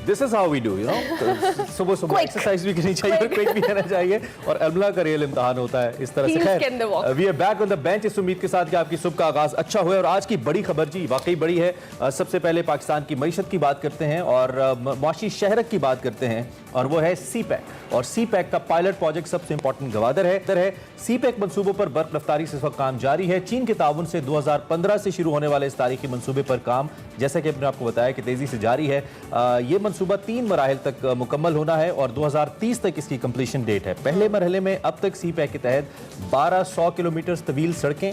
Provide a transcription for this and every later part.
This is how we do, you know. सुबह सुबह exercise भी करनी चाहिए और क्विक भी करना चाहिए, और अल्मला का रियल इम्तिहान होता है इस तरह से। खैर, we are back on the bench इस उम्मीद के साथ कि आपकी सुबह का आगाज अच्छा हुआ। और आज की बड़ी खबर जी वाकई बड़ी है। सबसे पहले पाकिस्तान की मईशत की बात करते हैं और मुआशी शहरत की बात करते हैं, और वो है CPEC। और CPEC का पायलट प्रोजेक्ट सबसे इंपॉर्टेंट गवादर है। CPEC मंसूबों पर बर्फ रफ्तारी से इस वक्त काम जारी है। चीन के ताउन से 2015 से शुरू होने वाले इस तारीखी मंसूबे पर काम, जैसा कि हमने आपको बताया, कि तेजी से जारी है। ये मंसूबा 3 मराहिल तक मुकम्मल होना है और 2030 तक इसकी कंप्लीशन डेट है। पहले मरहले में अब तक CPEC के तहत 1200 किलोमीटर तवील सड़कें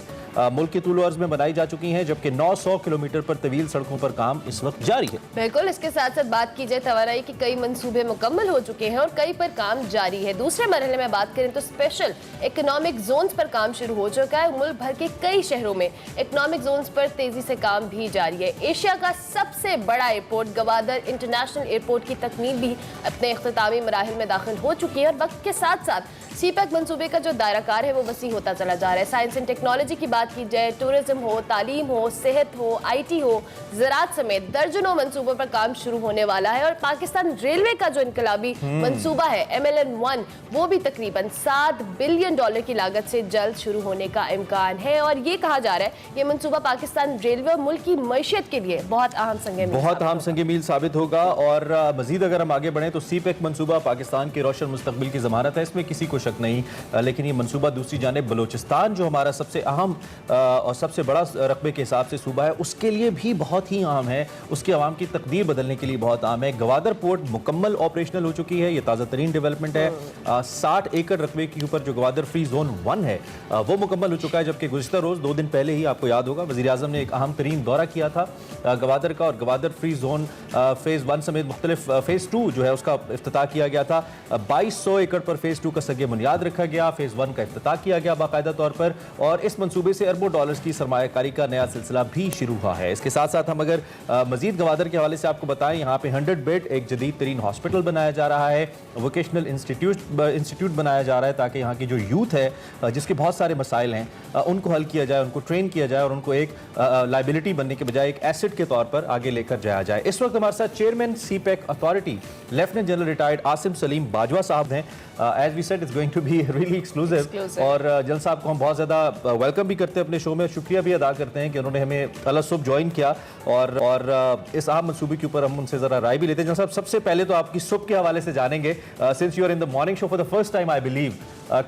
मुल्क के तूल अर्ज में बनाई जा चुकी हैं, जबकि 900 किलोमीटर पर तवील सड़कों पर काम इस वक्त जारी है। बिल्कुल, इसके साथ साथ बात की जाए तवाराई की कई मंसूबे मुकम्मल हो चुके हैं और कई पर काम जारी है। दूसरे मरहले में बात करें तो स्पेशल इकोनॉमिक जोन्स पर काम शुरू हो चुका है। मुल्क भर के कई शहरों में इकोनॉमिक जोन्स पर तेजी से काम भी जारी है। एशिया का सबसे बड़ा एयरपोर्ट गवादर इंटरनेशनल एयरपोर्ट की तकमील भी अपने इख्तितामी मराहिल में दाखिल हो चुकी है और वक्त के साथ साथ CPEC मंसूबे का जो दायराकार है वो वसी होता चला जा रहा है। साइंस एंड टेक्नोलॉजी की बात की जाए, टूरिज्म हो, तालीम हो, सेहत हो, IT हो, ज़राअत समेत दर्जनों मंसूबों पर काम शुरू होने वाला है। और पाकिस्तान रेलवे का जो इनकलाबी मंसूबा है MLN1, वो भी तकरीबन $7 बिलियन की लागत से जल्द शुरू होने का इम्कान है। और ये कहा जा रहा है ये मंसूबा पाकिस्तान रेलवे और मुल्क की मईशत के लिए बहुत अहम संग मील साबित होगा। और मजीद अगर हम आगे बढ़ें तो CPEC मंसूबा पाकिस्तान के रोशन मुस्तकबिल की जमानत है, इसमें किसी को शक नहीं। लेकिन ये मंसूबा दूसरी जानिब बलोचिस्तान जो हमारा सबसे अहम और सबसे बड़ा रकबे के हिसाब से सूबा है, उसके लिए भी बहुत ही अहम है। उसकी आवाम की तकदीर बदलने के लिए बहुत अहम है। गवादर पोर्ट मुकम्मल ऑपरेशनल हो चुकी है। ये ताज़ा तरीन डेवलपमेंट है। 60 एकड़ रकबे के ऊपर जो गवादर फ्री जोन 1 है वो मुकम्मल हो चुका है, जबकि गुज़िश्ता रोज़ 2 दिन पहले ही आपको याद होगा वज़ीर आज़म ने एक अहम तरीन दौरा किया था गवादर का, और गवादर फ्री जोन फेज़ 1 समेत मुख्तलिफ फेज़ 2 जो है उसका इफ्तिताह किया गया था। 2200 एकड़ पर फेज़ 2 का सगे बुनियाद रखा गया। फेज़ 1 का इफ्तिताह किया गया बाकायदा तौर पर, और इस मंसूबे से अरबों डॉलर्स की सरमायाकारी का नया सिलसिला भी शुरू हुआ है। इसके साथ साथ हम अगर मजीद गवादर के हवाले से आपको बताएं, यहाँ पे 100 बेड एक जदीद तरीन हॉस्पिटल बनाया जा रहा है। वोकेशनल इंस्टीट्यूट बनाया जा रहा है ताकि यहाँ की जो यूथ है जिसके बहुत सारे मसाइल हैं उनको हल किया जाए, उनको ट्रेन किया जाए और उनको एक लाइबिलिटी बनने के बजाय एक एसेट के तौर पर आगे लेकर जाया जाए। इस वक्त हमारे साथ chairman CPEC authority lieutenant general retired Asim Saleem Bajwa साहब हैं। As we said it's going to be really exclusive, और जनरल साहब को हम बहुत ज़्यादा वेलकम भी करते हैं अपने शो में, शुक्रिया भी अदा करते हैं कि उन्होंने हमें कल सुबह ज्वाइन किया और इस अहम मंसूबे के ऊपर हम उनसे ज़रा राय भी लेते हैं। जनरल साहब, सबसे पहले तो आपकी सुबह के हवाले से जानेंगे, since you are in the morning show for the first time I believe,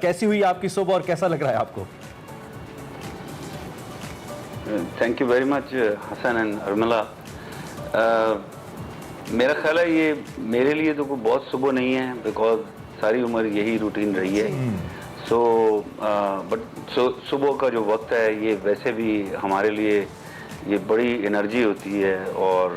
कैसी हुई आपकी सुबह और कैसा लग रहा है आपको? Thank you very much Hasan and Armala. मेरा ख्याल है ये मेरे लिए तो कोई बहुत सुबह नहीं है, बिकॉज सारी उम्र यही रूटीन रही है। बट सुबह का जो वक्त है ये वैसे भी हमारे लिए ये बड़ी एनर्जी होती है और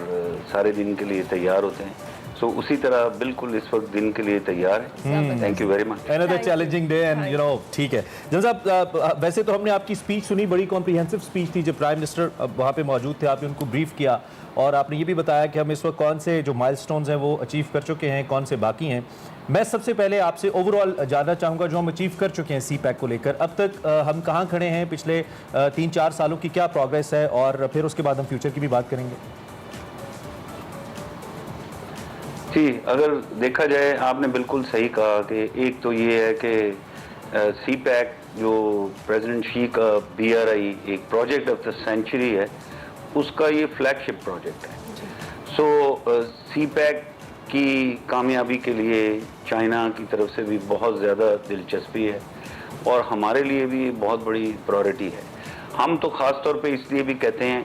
सारे दिन के लिए तैयार होते हैं। सो उसी तरह बिल्कुल इस वक्त दिन के लिए तैयार है। Thank you very much. Another challenging day and you know ठीक है। जनरल साहब, वैसे तो हमने आपकी स्पीच सुनी, बड़ी कॉम्प्रिहेंसिव स्पीच थी। जब प्राइम मिनिस्टर वहाँ पे मौजूद थे आपने उनको ब्रीफ किया और आपने ये भी बताया कि हम इस वक्त कौन से जो माइलस्टोन्स हैं वो अचीव कर चुके हैं, कौन से बाकी हैं। मैं सबसे पहले आपसे ओवरऑल जानना चाहूँगा जो हम अचीव कर चुके हैं CPEC को लेकर, अब तक हम कहाँ खड़े हैं, पिछले 3-4 सालों की क्या प्रोग्रेस है, और फिर उसके बाद हम फ्यूचर की भी बात करेंगे। जी, अगर देखा जाए आपने बिल्कुल सही कहा कि एक तो ये है कि CPEC जो प्रेसिडेंट शी का BRI एक प्रोजेक्ट ऑफ द सेंचुरी है, उसका ये फ्लैगशिप प्रोजेक्ट है। सो CPEC की कामयाबी के लिए चाइना की तरफ से भी बहुत ज़्यादा दिलचस्पी है और हमारे लिए भी बहुत बड़ी प्रायोरिटी है। हम तो ख़ास तौर पे इसलिए भी कहते हैं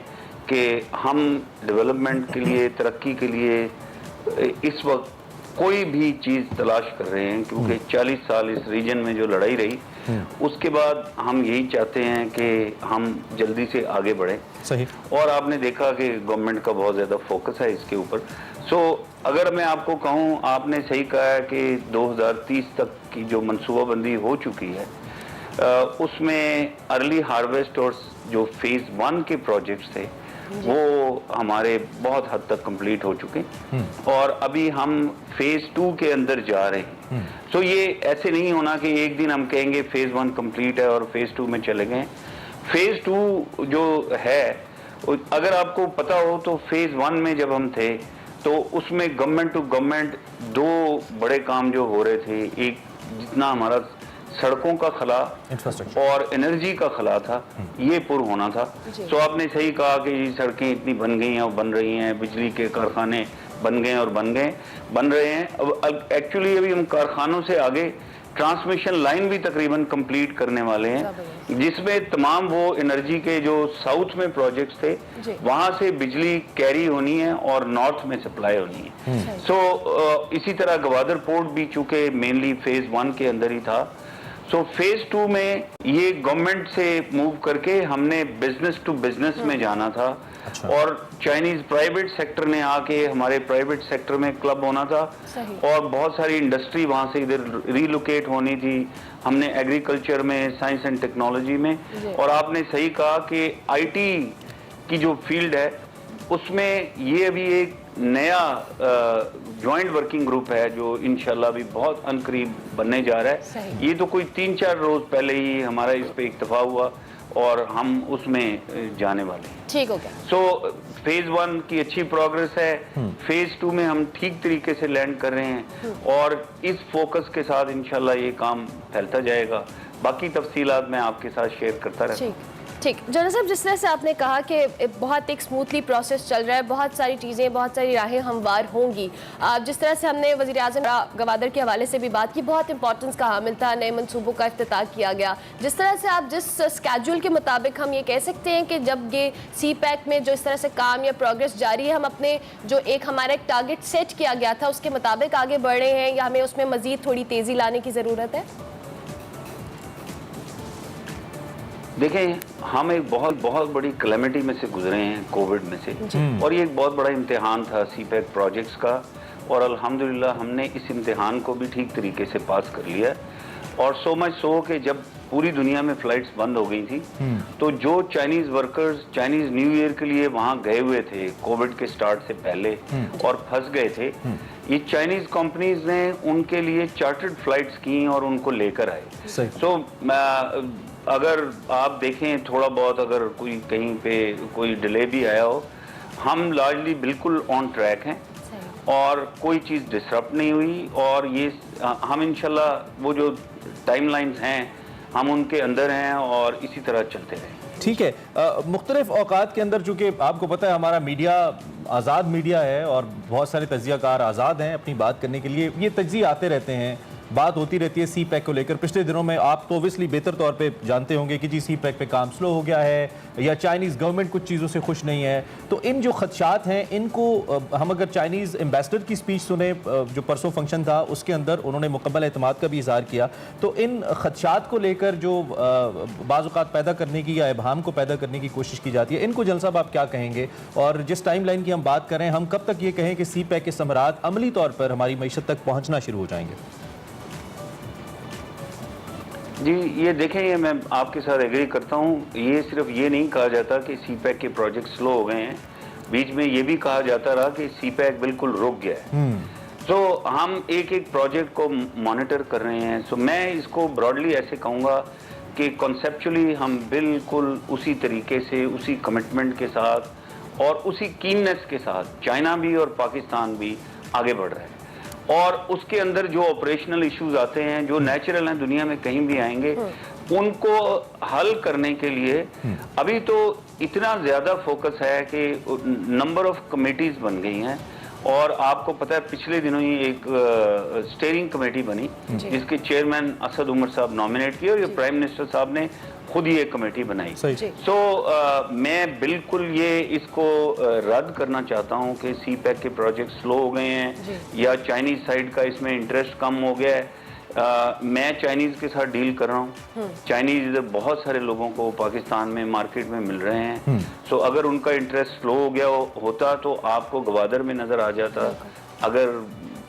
कि हम डेवलपमेंट के लिए, तरक्की के लिए इस वक्त कोई भी चीज़ तलाश कर रहे हैं, क्योंकि 40 साल इस रीजन में जो लड़ाई रही उसके बाद हम यही चाहते हैं कि हम जल्दी से आगे बढ़ें। सही। और आपने देखा कि गवर्नमेंट का बहुत ज़्यादा फोकस है इसके ऊपर। सो अगर मैं आपको कहूँ, आपने सही कहा है कि 2030 तक की जो मनसूबाबंदी हो चुकी है उसमें अर्ली हार्वेस्ट और जो फेज़ 1 के प्रोजेक्ट्स थे वो हमारे बहुत हद तक कंप्लीट हो चुके हैं और अभी हम फेज़ 2 के अंदर जा रहे हैं। सो ये ऐसे नहीं होना कि एक दिन हम कहेंगे फेज़ 1 कंप्लीट है और फेज़ 2 में चले गए। फेज़ 2 जो है, अगर आपको पता हो तो फेज़ 1 में जब हम थे तो उसमें गवर्नमेंट टू गवर्नमेंट 2 बड़े काम जो हो रहे थे, एक जितना हमारा सड़कों का खला और एनर्जी का खला था, ये पूर्ण होना था। तो आपने सही कहा कि ये सड़कें इतनी बन गई हैं और बन रही हैं, बिजली के कारखाने बन गए और बन रहे हैं। अब एक्चुअली अभी हम कारखानों से आगे ट्रांसमिशन लाइन भी तकरीबन कंप्लीट करने वाले हैं, जिसमें तमाम वो एनर्जी के जो साउथ में प्रोजेक्ट्स थे वहां से बिजली कैरी होनी है और नॉर्थ में सप्लाई होनी है। सो इसी तरह गवादर पोर्ट भी चूंकि मेनली फेज 1 के अंदर ही था, सो फेज 2 में ये गवर्नमेंट से मूव करके हमने बिजनेस टू बिजनेस में जाना था। अच्छा। और चाइनीज प्राइवेट सेक्टर ने आके हमारे प्राइवेट सेक्टर में क्लब होना था और बहुत सारी इंडस्ट्री वहां से इधर रिलोकेट होनी थी। हमने एग्रीकल्चर में, साइंस एंड टेक्नोलॉजी में, और आपने सही कहा कि आईटी की जो फील्ड है उसमें ये अभी एक नया जॉइंट वर्किंग ग्रुप है जो इंशाल्लाह भी बहुत अनकरीब बनने जा रहा है। ये तो कोई 3-4 रोज पहले ही हमारा इस पे इत्तफा हुआ और हम उसमें जाने वाले हैं। ठीक हो गया। सो फेज 1 की अच्छी प्रोग्रेस है, फेज 2 में हम ठीक तरीके से लैंड कर रहे हैं और इस फोकस के साथ इंशाल्लाह ये काम फैलता जाएगा। बाकी तफसीलात मैं आपके साथ शेयर करता रहूँगा। ठीक, जनरल साहब, जिस तरह से आपने कहा कि बहुत एक स्मूथली प्रोसेस चल रहा है, बहुत सारी चीज़ें, बहुत सारी राहें हमवार होंगी। जिस तरह से हमने वज़ीर आज़म गवादर के हवाले से भी बात की, बहुत इंपॉर्टेंस का हामिल था, नए मनसूबों का इफ्तिताह किया गया। जिस तरह से आप जिस स्केड्यूल के मुताबिक हम ये कह सकते हैं कि जब ये CPEC में जो इस तरह से काम या प्रोग्रेस जारी है, हम अपने जो एक हमारा एक टारगेट सेट किया गया था उसके मुताबिक आगे बढ़ रहे हैं या हमें उसमें मज़ीद थोड़ी तेज़ी लाने की ज़रूरत है? देखें, हम एक बहुत बड़ी कैलेमिटी में से गुजरे हैं, कोविड में से, और ये एक बहुत बड़ा इम्तिहान था CPEC प्रोजेक्ट्स का, और अल्हम्दुलिल्लाह हमने इस इम्तिहान को भी ठीक तरीके से पास कर लिया। और सो मच सो कि जब पूरी दुनिया में फ्लाइट्स बंद हो गई थी, तो जो Chinese workers Chinese new year के लिए वहाँ गए हुए थे कोविड के स्टार्ट से पहले और फंस गए थे, ये चाइनीज कंपनीज ने उनके लिए चार्टर्ड फ्लाइट्स की और उनको लेकर आए। सो अगर आप देखें थोड़ा बहुत, अगर कोई कहीं पे कोई डिले भी आया हो, हम लार्जली बिल्कुल ऑन ट्रैक हैं और कोई चीज़ डिसरप्ट नहीं हुई, और ये हम इंशाल्लाह वो जो टाइमलाइंस हैं हम उनके अंदर हैं और इसी तरह चलते रहें। ठीक है। मुख्तलिफ औकात के अंदर, चूँकि आपको पता है हमारा मीडिया आज़ाद मीडिया है और बहुत सारे तज्ज़ियाकार आज़ाद हैं अपनी बात करने के लिए, ये तज्ज़िये आते रहते हैं, बात होती रहती है CPEC को लेकर। पिछले दिनों में आप तो ओबियसली बेहतर तौर पे जानते होंगे कि जी CPEC पे काम स्लो हो गया है या चाइनीज़ गवर्नमेंट कुछ चीज़ों से खुश नहीं है। तो इन जो खदशात हैं इनको हम अगर चाइनीज़ एम्बेसडर की स्पीच सुने जो परसों फंक्शन था उसके अंदर उन्होंने मुकम्मल एतमाद का भी इज़हार किया, तो इन खदशात को लेकर जो बाज़ औक़ात पैदा करने की या इबहाम को पैदा करने की कोशिश की जाती है, इनको जनरल साहब आप क्या कहेंगे? और जिस टाइम लाइन की हम बात करें, हम कब तक ये कहें कि CPEC के समरात अमली तौर पर हमारी मईशत तक पहुँचना शुरू हो जाएंगे? जी, ये देखें, ये मैं आपके साथ एग्री करता हूँ। ये सिर्फ ये नहीं कहा जाता कि CPEC के प्रोजेक्ट स्लो हो गए हैं, बीच में ये भी कहा जाता रहा कि CPEC बिल्कुल रुक गया है। तो हम एक एक प्रोजेक्ट को मॉनिटर कर रहे हैं। सो मैं इसको ब्रॉडली ऐसे कहूँगा कि कॉन्सेप्चुअली हम बिल्कुल उसी तरीके से, उसी कमिटमेंट के साथ और उसी कीननेस के साथ चाइना भी और पाकिस्तान भी आगे बढ़ रहे हैं। और उसके अंदर जो ऑपरेशनल इश्यूज आते हैं, जो नेचुरल हैं, दुनिया में कहीं भी आएंगे, उनको हल करने के लिए अभी तो इतना ज़्यादा फोकस है कि नंबर ऑफ कमेटीज बन गई हैं। और आपको पता है पिछले दिनों ही एक स्टीयरिंग कमेटी बनी जिसके चेयरमैन असद उमर साहब नॉमिनेट किए और ये प्राइम मिनिस्टर साहब ने खुद ही एक कमेटी बनाई। सो मैं बिल्कुल ये इसको रद्द करना चाहता हूँ कि CPEC के प्रोजेक्ट स्लो हो गए हैं या चाइनीज साइड का इसमें इंटरेस्ट कम हो गया है। मैं चाइनीज के साथ डील कर रहा हूँ। चाइनीज इधर बहुत सारे लोगों को पाकिस्तान में मार्केट में मिल रहे हैं। सो अगर उनका इंटरेस्ट स्लो हो गया होता तो आपको गवादर में नजर आ जाता। अगर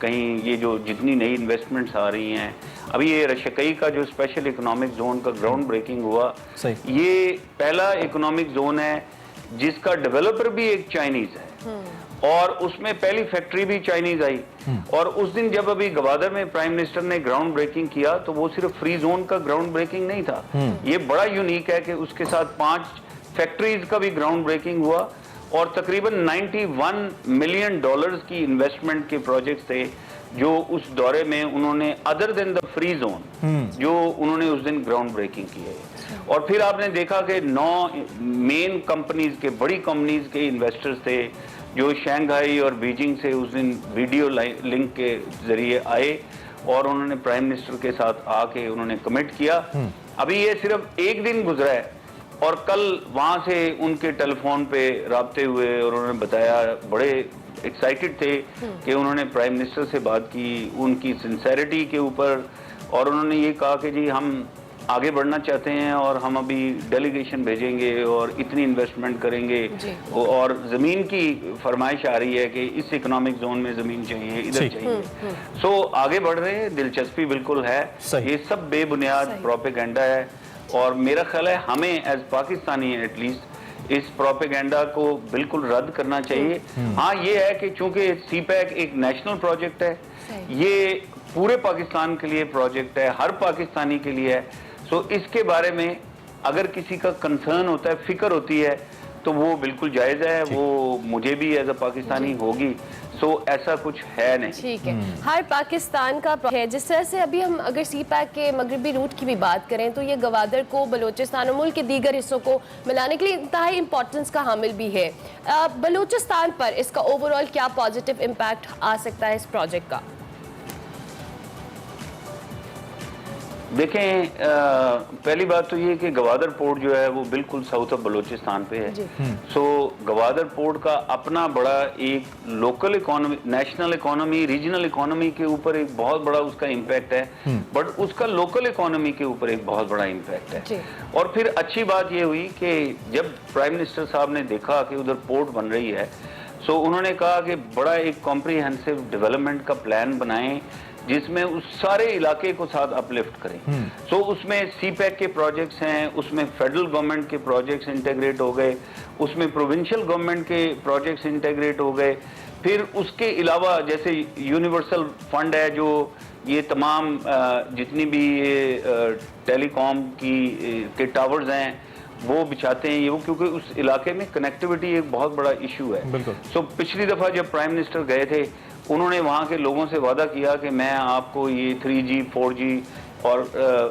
कहीं ये जो जितनी नई इन्वेस्टमेंट्स आ रही हैं, अभी ये रशकई का जो स्पेशल इकोनॉमिक जोन का ग्राउंड ब्रेकिंग हुआ, ये पहला इकोनॉमिक जोन है जिसका डेवलपर भी एक चाइनीज है और उसमें पहली फैक्ट्री भी चाइनीज आई। और उस दिन जब अभी गवादर में प्राइम मिनिस्टर ने ग्राउंड ब्रेकिंग किया तो वो सिर्फ फ्री जोन का ग्राउंड ब्रेकिंग नहीं था, ये बड़ा यूनिक है कि उसके साथ 5 फैक्ट्रीज का भी ग्राउंड ब्रेकिंग हुआ और तकरीबन 91 मिलियन डॉलर्स की इन्वेस्टमेंट के प्रोजेक्ट्स थे जो उस दौरे में उन्होंने, other than the free zone, जो उन्होंने उस दिन ग्राउंड ब्रेकिंग की है। और फिर आपने देखा कि 9 मेन कंपनीज के, बड़ी कंपनीज के इन्वेस्टर्स थे जो शंघाई और बीजिंग से उस दिन वीडियो लिंक के जरिए आए और उन्होंने प्राइम मिनिस्टर के साथ आके उन्होंने कमिट किया। अभी ये सिर्फ एक दिन गुजरा है और कल वहां से उनके टेलीफोन पे राब्ते हुए और उन्होंने बताया, बड़े एक्साइटेड थे कि उन्होंने प्राइम मिनिस्टर से बात की उनकी सिंसेरिटी के ऊपर, और उन्होंने ये कहा कि जी हम आगे बढ़ना चाहते हैं और हम अभी डेलीगेशन भेजेंगे और इतनी इन्वेस्टमेंट करेंगे, और ज़मीन की फरमाइश आ रही है कि इस इकोनॉमिक जोन में ज़मीन चाहिए, इधर चाहिए। सो आगे बढ़ रहे हैं, दिलचस्पी बिल्कुल है। ये सब बेबुनियाद प्रोपेगेंडा है और मेरा ख्याल है हमें एज पाकिस्तानी एटलीस्ट इस प्रोपेगेंडा को बिल्कुल रद्द करना चाहिए। हाँ, ये है कि चूंकि सीपैक एक नेशनल प्रोजेक्ट है, ये पूरे पाकिस्तान के लिए प्रोजेक्ट है, हर पाकिस्तानी के लिए है। सो इसके बारे में अगर किसी का कंसर्न होता है, फिक्र होती है, तो वो बिल्कुल जायज़ है, वो मुझे भी एज अ पाकिस्तानी होगी। सो ऐसा कुछ है नहीं। ठीक है, हर पाकिस्तान का है। जिस तरह से अभी हम अगर सी पैक के मगरबी रूट की भी बात करें तो ये गवादर को बलूचिस्तान और मुल्क के दीगर हिस्सों को मिलाने के लिए इंतहाई इंपॉर्टेंस का हामिल भी है। बलूचिस्तान पर इसका ओवरऑल क्या पॉजिटिव इम्पैक्ट आ सकता है इस प्रोजेक्ट का? देखें, पहली बात तो ये कि गवादर पोर्ट जो है वो बिल्कुल साउथ ऑफ बलूचिस्तान पे है। सो गवादर पोर्ट का अपना बड़ा एक local economy, national economy, regional economy के ऊपर एक बहुत बड़ा उसका इम्पैक्ट है, बट उसका लोकल इकोनॉमी के ऊपर एक बहुत बड़ा इम्पैक्ट है। और फिर अच्छी बात ये हुई कि जब प्राइम मिनिस्टर साहब ने देखा कि उधर पोर्ट बन रही है, सो उन्होंने कहा कि बड़ा एक कॉम्प्रिहेंसिव डेवलपमेंट का प्लान बनाएं जिसमें उस सारे इलाके को साथ अपलिफ्ट करें। सो उसमें सीपैक के प्रोजेक्ट्स हैं, उसमें फेडरल गवर्नमेंट के प्रोजेक्ट्स इंटीग्रेट हो गए, उसमें प्रोविंशियल गवर्नमेंट के प्रोजेक्ट्स इंटीग्रेट हो गए। फिर उसके अलावा जैसे यूनिवर्सल फंड है जो ये तमाम जितनी भी ये टेलीकॉम के टावर्स हैं वो बिछाते हैं, ये वो क्योंकि उस इलाके में कनेक्टिविटी एक बहुत बड़ा इशू है। सो पिछली दफ़ा जब प्राइम मिनिस्टर गए थे उन्होंने वहाँ के लोगों से वादा किया कि मैं आपको ये 3G 4G और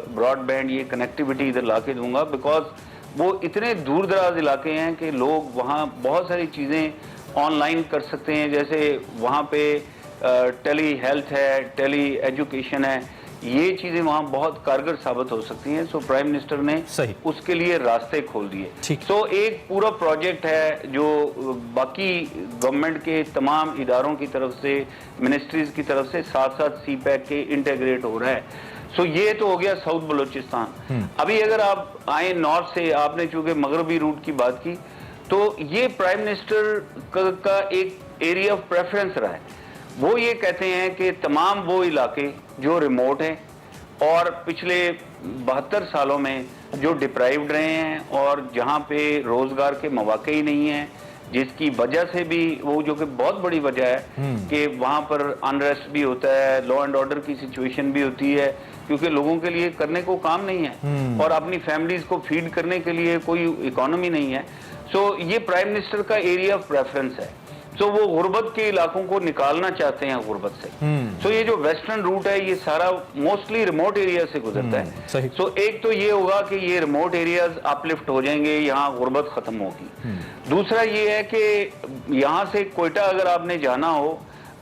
ब्रॉडबैंड ये कनेक्टिविटी इधर ला के दूंगा, बिकॉज वो इतने दूर दराज इलाके हैं कि लोग वहाँ बहुत सारी चीज़ें ऑनलाइन कर सकते हैं। जैसे वहाँ पे टेली हेल्थ है, टेली एजुकेशन है, ये चीज़ें वहाँ बहुत कारगर साबित हो सकती हैं। सो प्राइम मिनिस्टर ने उसके लिए रास्ते खोल दिए। सो एक पूरा प्रोजेक्ट है जो बाकी गवर्नमेंट के तमाम इदारों की तरफ से, मिनिस्ट्रीज की तरफ से साथ साथ सीपैक के इंटीग्रेट हो रहा है। सो ये तो हो गया साउथ बलूचिस्तान। अभी अगर आप आए नॉर्थ से, आपने चूंकि मगरबी रूट की बात की, तो ये प्राइम मिनिस्टर का एक एरिया ऑफ प्रेफरेंस रहा है। वो ये कहते हैं कि तमाम वो इलाके जो रिमोट हैं और पिछले 72 सालों में जो डिप्राइव्ड रहे हैं और जहाँ पे रोजगार के मौके ही नहीं हैं, जिसकी वजह से भी वो जो कि बहुत बड़ी वजह है कि वहाँ पर अनरेस्ट भी होता है, लॉ एंड ऑर्डर की सिचुएशन भी होती है, क्योंकि लोगों के लिए करने को काम नहीं है और अपनी फैमिलीज को फीड करने के लिए कोई इकोनॉमी नहीं है। सो ये प्राइम मिनिस्टर का एरिया ऑफ प्रेफरेंस है। सो वो गुर्बत के इलाकों को निकालना चाहते हैं गुर्बत से। सो ये जो वेस्टर्न रूट है ये सारा मोस्टली रिमोट एरिया से गुजरता है। सो एक तो ये होगा कि ये रिमोट एरियाज अपलिफ्ट हो जाएंगे, यहाँ गुर्बत खत्म होगी। दूसरा ये है कि यहाँ से कोयटा अगर आपने जाना हो,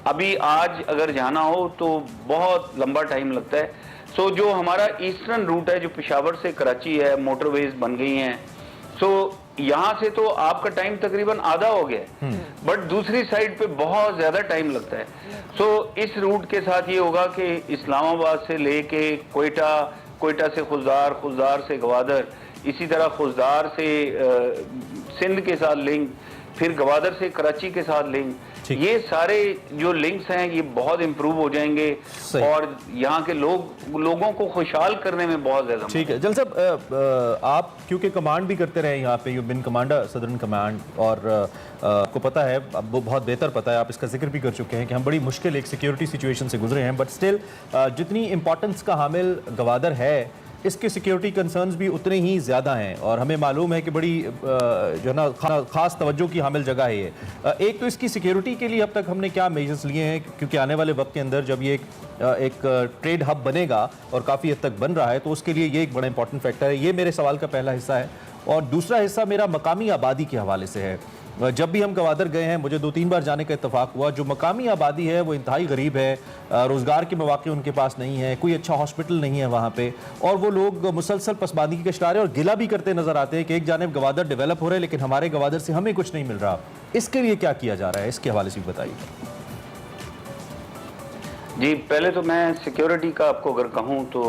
अभी आज अगर जाना हो तो बहुत लंबा टाइम लगता है। सो जो हमारा ईस्टर्न रूट है जो पेशावर से कराची है, मोटरवेज बन गई हैं, सो यहाँ से तो आपका टाइम तकरीबन आधा हो गया, बट दूसरी साइड पे बहुत ज्यादा टाइम लगता है। सो इस रूट के साथ ये होगा कि इस्लामाबाद से लेके कोयटा, कोयटा से खुजदार, खुजदार से गवादर, इसी तरह खुजदार से सिंध के साथ लिंक, फिर गवादर से कराची के साथ लिंक, ये सारे जो लिंक्स हैं ये बहुत इंप्रूव हो जाएंगे और यहाँ के लोगों को खुशहाल करने में बहुत ज्यादा। ठीक है जल साहब, आप क्योंकि कमांड भी करते रहे यहाँ पे, you been commander southern command, और आपको पता है, अब वो बहुत बेहतर पता है, आप इसका जिक्र भी कर चुके हैं कि हम बड़ी मुश्किल एक सिक्योरिटी सिचुएशन से गुजरे हैं, बट स्टिल जितनी इंपॉर्टेंस का हामिल गवादर है इसके सिक्योरिटी कंसर्न्स भी उतने ही ज़्यादा हैं और हमें मालूम है कि बड़ी जो है ना खास तवज्जो की हामिल जगह है ये। एक तो इसकी सिक्योरिटी के लिए अब तक हमने क्या मेजर्स लिए हैं, क्योंकि आने वाले वक्त के अंदर जब ये एक ट्रेड हब बनेगा और काफ़ी हद तक बन रहा है, तो उसके लिए ये एक बड़ा इंपॉर्टेंट फैक्टर है। ये मेरे सवाल का पहला हिस्सा है। और दूसरा हिस्सा मेरा मकामी आबादी के हवाले से है। जब भी हम गवादर गए हैं, मुझे 2-3 बार जाने का इत्तेफाक हुआ, जो मकामी आबादी है वो इंतहाई गरीब है, रोज़गार के मौके उनके पास नहीं है, कोई अच्छा हॉस्पिटल नहीं है वहाँ पे, और वो लोग मुसलसल पसमानदगी के शिकार हैं और गिला भी करते नजर आते हैं कि एक जानिब गवादर डेवलप हो रहे हैं लेकिन हमारे गवादर से हमें कुछ नहीं मिल रहा। इसके लिए क्या किया जा रहा है, इसके हवाले से भी बताइए। जी, पहले तो मैं सिक्योरिटी का आपको अगर कहूँ तो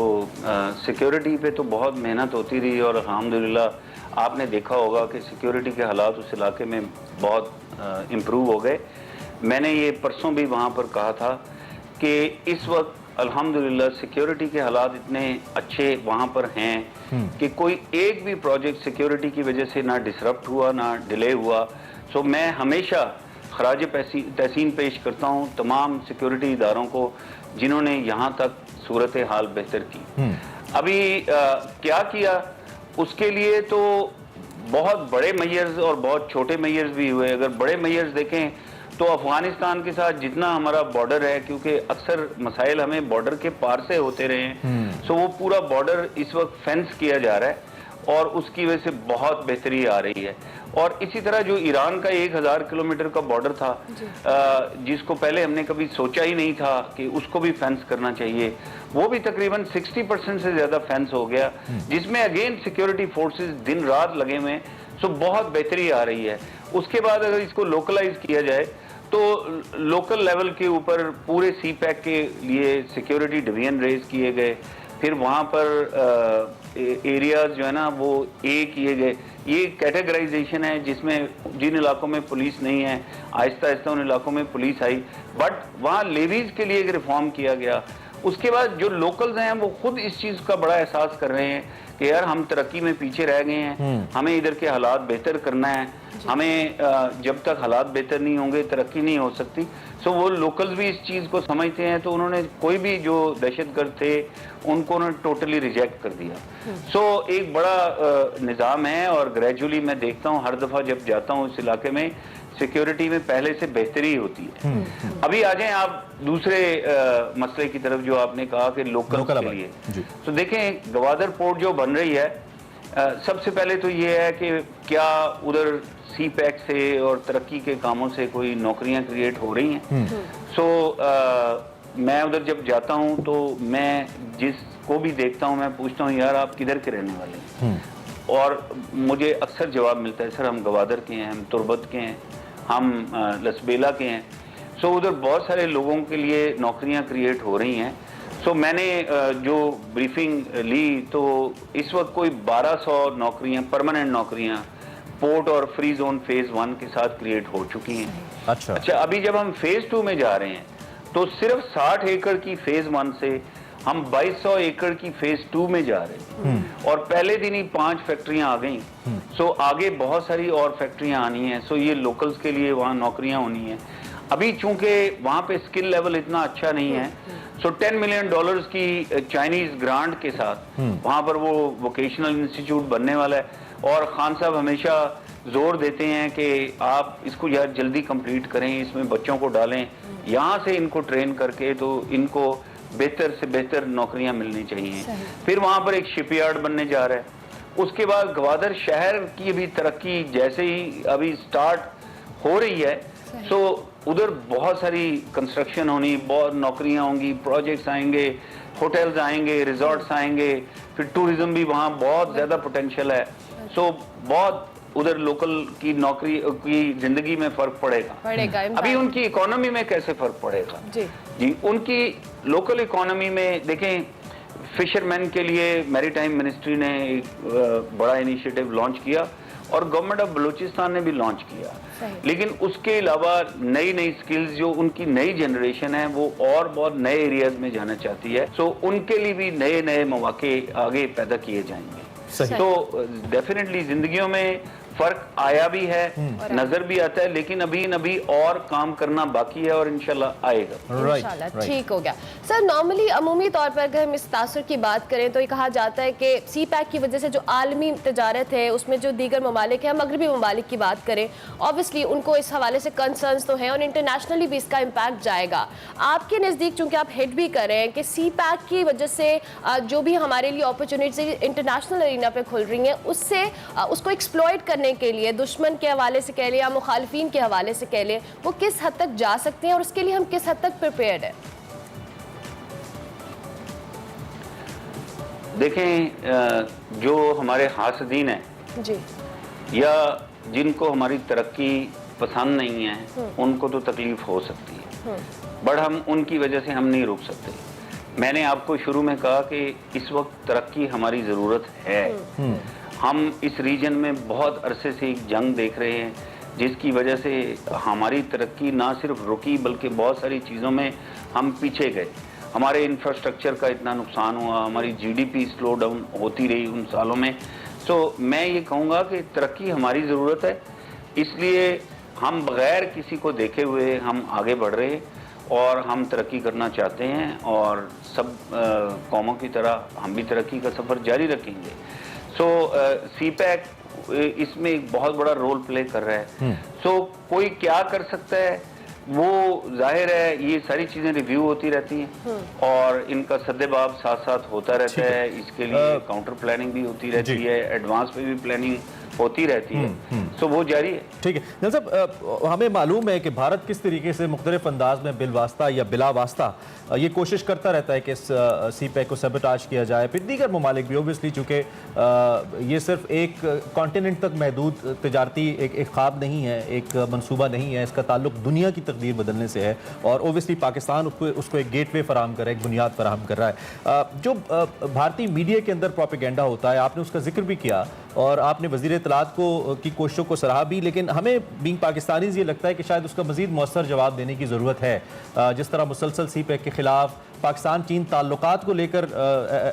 सिक्योरिटी पे तो बहुत मेहनत होती रही और अल्हम्दुलिल्लाह आपने देखा होगा कि सिक्योरिटी के हालात उस इलाके में बहुत इम्प्रूव हो गए। मैंने ये परसों भी वहाँ पर कहा था कि इस वक्त अल्हम्दुलिल्लाह सिक्योरिटी के हालात इतने अच्छे वहाँ पर हैं कि कोई एक भी प्रोजेक्ट सिक्योरिटी की वजह से ना डिसरप्ट हुआ ना डिले हुआ। सो मैं हमेशा खराज तहसीन पेश करता हूँ तमाम सिक्योरिटी इदारों को जिन्होंने यहाँ तक सूरत हाल बेहतर की। अभी क्या किया उसके लिए तो बहुत बड़े मेजर्स और बहुत छोटे मेजर्स भी हुए। अगर बड़े मेजर्स देखें तो अफगानिस्तान के साथ जितना हमारा बॉर्डर है, क्योंकि अक्सर मसाइल हमें बॉर्डर के पार से होते रहे हैं, सो वो पूरा बॉर्डर इस वक्त फेंस किया जा रहा है और उसकी वजह से बहुत बेहतरी आ रही है। और इसी तरह जो ईरान का 1000 किलोमीटर का बॉर्डर था, जिसको पहले हमने कभी सोचा ही नहीं था कि उसको भी फेंस करना चाहिए, वो भी तकरीबन 60% से ज्यादा फेंस हो गया, जिसमें अगेन सिक्योरिटी फोर्सेस दिन रात लगे हुए हैं। सो बहुत बेहतरी आ रही है। उसके बाद अगर इसको लोकलाइज किया जाए तो लोकल लेवल के ऊपर पूरे सी पैक के लिए सिक्योरिटी डिवीजन रेज किए गए, फिर वहाँ पर एरियाज जो है ना वो किए गए। ये कैटेगराइजेशन है जिसमें जिन इलाकों में पुलिस नहीं है आहिस्ता आहिस्ता उन इलाकों में पुलिस आई, बट वहाँ लेवीज के लिए एक रिफॉर्म किया गया। उसके बाद जो लोकल्स हैं वो खुद इस चीज़ का बड़ा एहसास कर रहे हैं कि यार हम तरक्की में पीछे रह गए हैं, हमें इधर के हालात बेहतर करना है, हमें जब तक हालात बेहतर नहीं होंगे तरक्की नहीं हो सकती। सो वो लोकल्स भी इस चीज़ को समझते हैं, तो उन्होंने कोई भी जो दहशतगर्द थे उनको उन्होंने टोटली रिजेक्ट कर दिया। सो एक बड़ा निज़ाम है और ग्रेजुअली मैं देखता हूँ हर दफ़ा जब जाता हूँ इस इलाके में सिक्योरिटी में पहले से बेहतरी होती है। अभी आ जाएं आप दूसरे मसले की तरफ जो आपने कहा कि लोकल के लिए। तो देखें गवादर पोर्ट जो बन रही है, सबसे पहले तो ये है कि क्या उधर सी पैक से और तरक्की के कामों से कोई नौकरियां क्रिएट हो रही हैं। सो मैं उधर जब जाता हूं तो मैं जिसको भी देखता हूं मैं पूछता हूं यार आप किधर के रहने वाले हैं, और मुझे अक्सर जवाब मिलता है सर हम गवादर के हैं, हम तुर्बत के हैं, हम लसबेला के हैं। सो उधर बहुत सारे लोगों के लिए नौकरियां क्रिएट हो रही हैं। सो मैंने जो ब्रीफिंग ली तो इस वक्त कोई 1200 नौकरियां परमानेंट नौकरियां पोर्ट और फ्री जोन फेज 1 के साथ क्रिएट हो चुकी हैं। अच्छा, अभी जब हम फेज 2 में जा रहे हैं तो सिर्फ 60 एकड़ की फेज 1 से हम 2200 एकड़ की फेज 2 में जा रहे हैं और पहले दिन ही 5 फैक्ट्रियां आ गई। सो आगे बहुत सारी और फैक्ट्रियां आनी हैं। सो ये लोकल्स के लिए वहाँ नौकरियां होनी हैं। अभी चूंकि वहाँ पे स्किल लेवल इतना अच्छा नहीं है, सो $10 मिलियन की चाइनीज ग्रांट के साथ वहाँ पर वो वोकेशनल इंस्टीट्यूट बनने वाला है। और खान साहब हमेशा जोर देते हैं कि आप इसको यार जल्दी कंप्लीट करें, इसमें बच्चों को डालें, यहाँ से इनको ट्रेन करके तो इनको बेहतर से बेहतर नौकरियां मिलनी चाहिए। फिर वहाँ पर एक शिपयार्ड बनने जा रहा है। उसके बाद गवादर शहर की भी तरक्की जैसे ही अभी स्टार्ट हो रही है, सो उधर बहुत सारी कंस्ट्रक्शन होनी, बहुत नौकरियां होंगी, प्रोजेक्ट्स आएंगे, होटल्स आएंगे, रिजॉर्ट्स आएंगे, फिर टूरिज्म भी वहाँ बहुत ज़्यादा पोटेंशियल है। सो बहुत उधर लोकल की नौकरी की जिंदगी में फर्क पड़ेगा। अभी उनकी इकोनॉमी में कैसे फर्क पड़ेगा? जी उनकी लोकल इकोनॉमी में देखें, फिशरमैन के लिए मैरीटाइम मिनिस्ट्री ने एक बड़ा इनिशिएटिव लॉन्च किया और गवर्नमेंट ऑफ बलूचिस्तान ने भी लॉन्च किया, लेकिन उसके अलावा नई नई स्किल्स जो उनकी नई जनरेशन है वो और बहुत नए एरियाज में जाना चाहती है। सो उनके लिए भी नए नए मौके आगे पैदा किए जाएंगे। तो डेफिनेटली जिंदगियों में फर्क आया भी है, नजर भी आता है, लेकिन अभी और काम करना बाकी है और इंशाल्लाह आएगा। इंशाल्लाह ठीक हो गया। सर नॉर्मली अमूमी तौर पर अगर हम इस तासुर की बात करें तो ये कहा जाता है कि सी पैक की वजह से जो आलमी तजारत है उसमें जो दीगर ममालिक है, मगरबी ममालिक की बात करें, ऑब्वियसली उनको इस हवाले से कंसर्न्स तो हैं और इंटरनेशनली भी इसका इम्पैक्ट जाएगा। आपके नज़दीक चूंकि आप हेड भी कर रहे हैं कि सी पैक की वजह से जो भी हमारे लिए अपॉर्चुनिटी इंटरनेशनल एरिना पे खुल रही हैं उससे उसको एक्सप्लॉइट करने के लिए दुश्मन के हवाले से कह लें या मुखालिफिन के हवाले से कह लें, वो किस हद तक जा सकते हैं और उसके लिए हम किस हद तक प्रिपेयर्ड हैं? देखें, जो हमारे हासदीन हैं जी, या जिनको हमारी तरक्की पसंद नहीं है, उनको तो तकलीफ हो सकती है, बट हम उनकी वजह से हम नहीं रुक सकते। मैंने आपको शुरू में कहा कि इस वक्त तरक्की हमारी ज़रूरत है। हम इस रीजन में बहुत अरसे से एक जंग देख रहे हैं जिसकी वजह से हमारी तरक्की ना सिर्फ रुकी बल्कि बहुत सारी चीज़ों में हम पीछे गए। हमारे इंफ्रास्ट्रक्चर का इतना नुकसान हुआ, हमारी जीडीपी स्लो डाउन होती रही उन सालों में। सो मैं ये कहूँगा कि तरक्की हमारी ज़रूरत है, इसलिए हम बग़ैर किसी को देखे हुए हम आगे बढ़ रहे हैं और हम तरक्की करना चाहते हैं और सब कौमों की तरह हम भी तरक्की का सफ़र जारी रखेंगे। सो सी पैक इसमें एक बहुत बड़ा रोल प्ले कर रहा है। सो कोई क्या कर सकता है वो जाहिर है, ये सारी चीज़ें रिव्यू होती रहती हैं और इनका सद्देबाब साथ साथ होता रहता है। इसके लिए काउंटर प्लानिंग भी होती रहती है, एडवांस में भी प्लानिंग होती रहती है, सो वो जारी है। ठीक है जनरल साहब, हमें मालूम है कि भारत किस तरीके से मुख्तलिफ अंदाज में बिलवास्ता या बिला वास्ता ये कोशिश करता रहता है कि इस सी पैक को सबटाज किया जाए। फिर दीगर ममालिक भी ओबियसली, चूँकि ये सिर्फ एक कॉन्टिनेंट तक महदूद तजारती एक ख्वाब नहीं है, एक मनसूबा नहीं है, इसका ताल्लुक दुनिया की तकदीर बदलने से है और ओबियसली पाकिस्तान उसको एक गेटवे फराहम कर रहा है, एक बुनियाद फराहम कर रहा है। जो भारतीय मीडिया के अंदर प्रोपेगेंडा होता है, आपने उसका जिक्र भी किया और आपने वज़ीर इत्तलात को की कोशिशों को सराहा भी, लेकिन हमें बीइंग पाकिस्तानी ये लगता है कि शायद उसका मज़ीद मौसर जवाब देने की ज़रूरत है। जिस तरह मुसलसल सी पैक के ख़िलाफ़ पाकिस्तान चीन ताल्लुकात को लेकर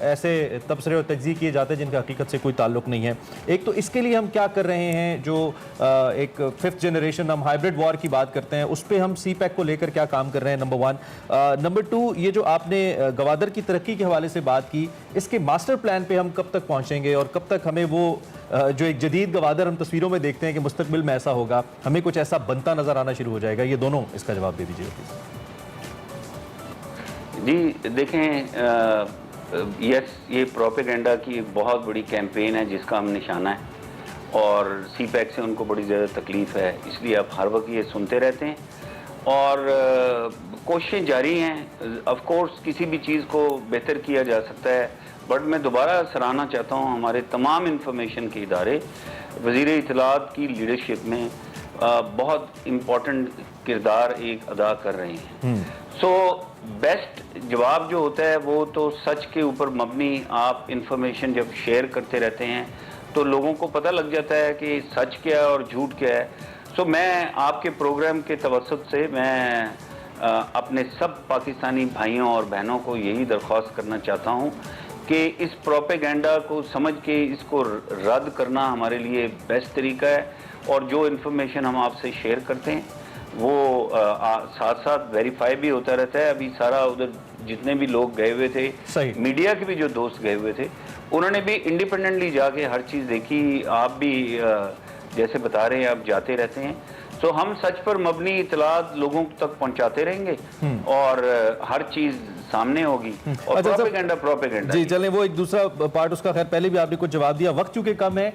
ऐसे तबसरे और तज्ज़िये किए जाते हैं जिनका हकीकत से कोई ताल्लुक नहीं है। एक तो इसके लिए हम क्या कर रहे हैं, जो एक 5th जनरेशन हम हाइब्रिड वॉर की बात करते हैं, उस पर हम सी पैक को लेकर क्या काम कर रहे हैं, नंबर 1। नंबर 2, ये जो आपने गवादर की तरक्की के हवाले से बात की, इसके मास्टर प्लान पर हम कब तक पहुँचेंगे और कब तक हमें वो जो एक जदीद गवादर हम तस्वीरों में देखते हैं कि मुस्तकबिल में ऐसा होगा, हमें कुछ ऐसा बनता नज़र आना शुरू हो जाएगा? ये दोनों इसका जवाब दे दीजिए प्लीज़। जी देखें, यस, ये प्रोपेगेंडा की एक बहुत बड़ी कैंपेन है जिसका हम निशाना है और सी पैक से उनको बड़ी ज़्यादा तकलीफ़ है, इसलिए आप हर वक्त ये सुनते रहते हैं और कोशिशें जारी हैं। ऑफ कोर्स किसी भी चीज़ को बेहतर किया जा सकता है, बट मैं दोबारा सराहना चाहता हूँ हमारे तमाम इंफॉर्मेशन के इदारे वज़ीर इत्तलात की लीडरशिप में बहुत इम्पोर्टेंट किरदार एक अदा कर रहे हैं। सो बेस्ट जवाब जो होता है वो तो सच के ऊपर मबनी, आप इंफॉर्मेशन जब शेयर करते रहते हैं तो लोगों को पता लग जाता है कि सच क्या है और झूठ क्या है। सो मैं आपके प्रोग्राम के तवस्सुत से मैं अपने सब पाकिस्तानी भाइयों और बहनों को यही दरख्वास्त करना चाहता हूँ कि इस प्रोपेगेंडा को समझ के इसको रद्द करना हमारे लिए बेस्ट तरीका है और जो इन्फॉर्मेशन हम आपसे शेयर करते हैं वो साथ साथ वेरीफाई भी होता रहता है। अभी सारा उधर जितने भी लोग गए हुए थे, मीडिया के भी जो दोस्त गए हुए थे, उन्होंने भी इंडिपेंडेंटली जाके हर चीज़ देखी। आप भी जैसे बता रहे हैं आप जाते रहते हैं, तो हम सच पर मबनी इत्तलात लोगों तक पहुंचाते रहेंगे और हर चीज़ सामने होगी और प्रोपेगेंडा। जी चलें, वो एक दूसरा पार्ट उसका, खैर पहले भी आपने कुछ जवाब दिया, वक्त चूंकि कम है।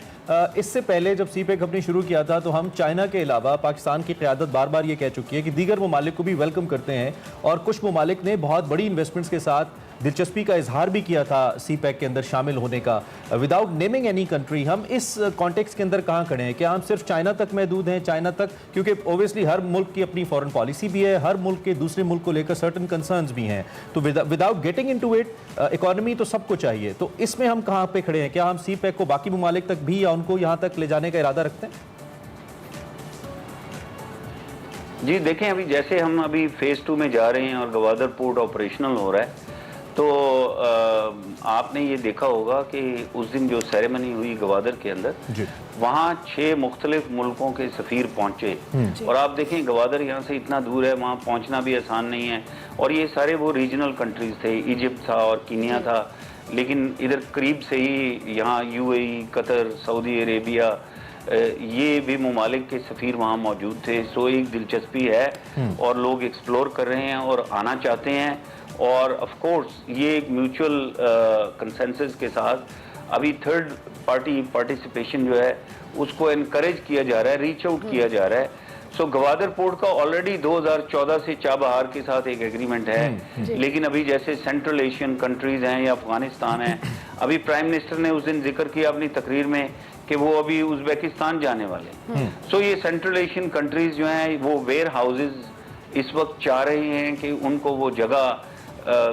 इससे पहले जब सी पैक अपनी शुरू किया था तो हम चाइना के अलावा पाकिस्तान की क़यादत बार बार ये कह चुकी है कि दीगर ममालिक को भी वेलकम करते हैं और कुछ ममालिक ने बहुत बड़ी इन्वेस्टमेंट्स के साथ दिलचस्पी का इजहार भी किया था सी पैक के अंदर शामिल होने का, विदाउट नेमिंग एनी कंट्री। हम इस कॉन्टेक्स्ट के अंदर कहाँ खड़े हैं? क्या हम सिर्फ चाइना तक महदूद हैं? चाइना तक, क्योंकि ओबियसली हर मुल्क की अपनी फॉरेन पॉलिसी भी है, हर मुल्क के दूसरे मुल्क को लेकर सर्टन कंसर्न्स भी हैं, तो without getting into it, economy तो सबको चाहिए, तो इसमें हम कहाँ पे खड़े हैं? क्या हम सी पैक को बाकी ममालिक तक भी या उनको यहाँ तक ले जाने का इरादा रखते हैं? जी देखें, अभी जैसे हम अभी फेज़ 2 में जा रहे हैं और गवादर पोर्ट ऑपरेशनल हो रहा है, तो आपने ये देखा होगा कि उस दिन जो सेरेमनी हुई गवादर के अंदर, वहाँ 6 मुख्तलिफ मुल्कों के सफ़ीर पहुँचे। और आप देखें गवादर यहाँ से इतना दूर है, वहाँ पहुँचना भी आसान नहीं है। और ये सारे वो रीजनल कंट्रीज़ थे, इजिप्ट था और कीनिया था, लेकिन इधर करीब से ही यहाँ UAE, कतर, सऊदी अरेबिया, ये भी ममालिक के सफ़ीर वहाँ मौजूद थे। सो एक दिलचस्पी है और लोग एक्सप्लोर कर रहे हैं और आना चाहते हैं। और ऑफ कोर्स ये एक म्यूचुअल कंसेंसस के साथ अभी थर्ड पार्टी पार्टिसिपेशन जो है उसको इनकरेज किया जा रहा है, रीच आउट किया जा रहा है। सो गवादर पोर्ट का ऑलरेडी 2014 से चाबहार के साथ एक एग्रीमेंट है, लेकिन अभी जैसे सेंट्रल एशियन कंट्रीज हैं या अफगानिस्तान है, अभी प्राइम मिनिस्टर ने उस दिन जिक्र किया अपनी तकरीर में कि वो अभी उज़्बेकिस्तान जाने वाले हैं। सो ये सेंट्रल एशियन कंट्रीज जो हैं वो वेयर हाउसेज इस वक्त चाह रहे हैं कि उनको वो जगह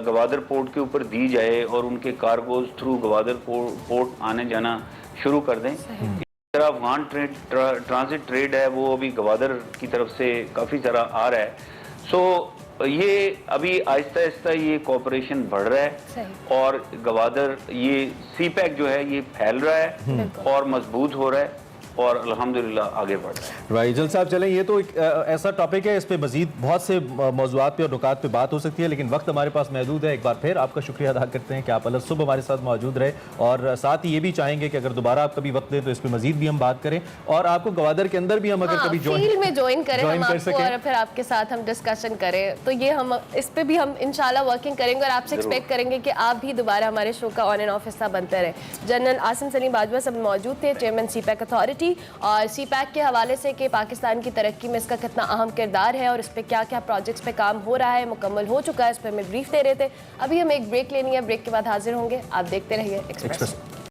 गवादर पोर्ट के ऊपर दी जाए और उनके कार्गोज थ्रू गवादर पोर्ट आने जाना शुरू कर दें। अफगान ट्रांजिट ट्रेड है वो अभी गवादर की तरफ से काफ़ी सारा आ रहा है। सो ये अभी आहिस्ता आहिस्ता ये कोऑपरेशन बढ़ रहा है और गवादर ये CPEC जो है ये फैल रहा है और मजबूत हो रहा है और अल्हम्दुलिल्लाह आगे बढ़ रहा है। राइट जल साहब, चलें, ये तो एक ऐसा टॉपिक है, इस पे मजीद बहुत से मौज़ूआत पे और नुकात पे बात हो सकती है, लेकिन वक्त हमारे पास महदूद है। एक बार फिर आपका शुक्रिया अदा करते हैं कि आप अलग सुबह हमारे साथ मौजूद रहे, और साथ ही ये भी चाहेंगे कि अगर दोबारा आप कभी वक्त दें तो इस पर मजीद भी हम बात करें, और आपको गवादर के अंदर भी हम अगर कभी ज्वाइन करें और फिर आपके साथ हम डिस्कशन करें, तो ये हम इस पे भी हम इंशाल्लाह वर्किंग करेंगे और आपसे एक्सपेक्ट करेंगे कि आप भी दोबारा हमारे शो का ऑन एंड ऑफ हिस्सा बनते रहे। जनरल आसिम सलीम बाजवा सब मौजूद थे, चेयरमैन CPEC अथॉरिटी, और CPEC के हवाले से कि पाकिस्तान की तरक्की में इसका कितना अहम किरदार है और इस पर क्या क्या प्रोजेक्ट्स पे काम हो रहा है, मुकम्मल हो चुका है, इस पर हमें ब्रीफ दे रहे थे। अभी हमें एक ब्रेक लेनी है, ब्रेक के बाद हाजिर होंगे। आप देखते रहिए एक्सप्रेस।